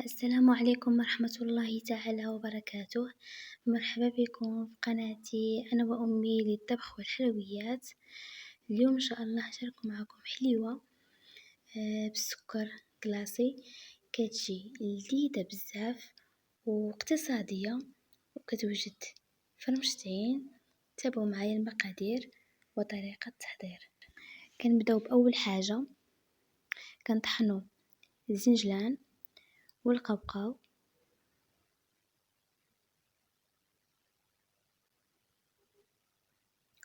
السلام عليكم ورحمة الله تعالى وبركاته، مرحبا بكم في قناتي أنا وأمي للطبخ والحلويات. اليوم إن شاء الله هشارك معاكم حليوة بالسكر كلاصي، كتجي لذيذة بزاف واقتصادية وكتوجد في رمشتين. تابعوا معايا المقادير وطريقة التحضير. كنبداو بأول حاجة، كنطحنوا الزنجلان والقوقاو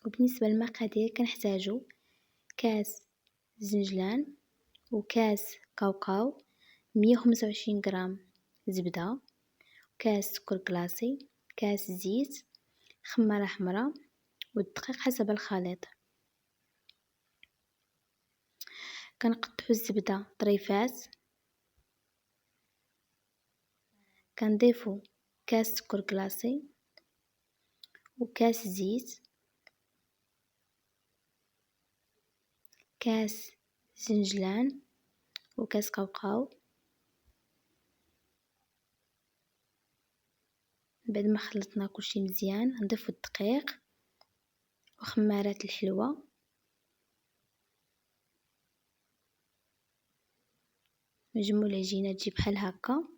وبالنسبة للمقادير كنحتاجو كاس زنجلان وكاس قوقاو، 125 غرام زبدة، كاس سكر كلاصي، كاس زيت، خمارة حمرا والدقيق حسب الخليط. كنقطعو الزبدة طريفات، كنضيفو كاس سكر كلاصي وكاس زيت، كاس زنجلان وكاس قوقاو. بعد ما خلطنا كلشي مزيان نضيفو الدقيق وخمارات الحلوة نجمو العجينة تجي بحال هكا.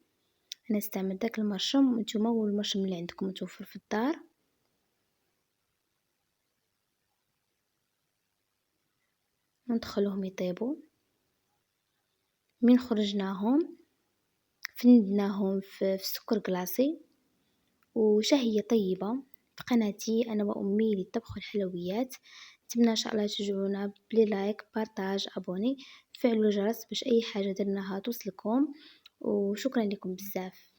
انا استعمل داك المرشم وانتوما والمرشم اللي عندكم متوفر في الدار. وندخلوهم يطيبوا. من خرجناهم فندناهم في سكر كلاصي وشهية طيبة في قناتي أنا وأمي للطبخ والحلويات. نتمنى إن شاء الله تشجعونا بلي لايك بارطاج أبوني، فعلوا الجرس باش أي حاجة درناها توصلكم، وشكرا لكم بزاف.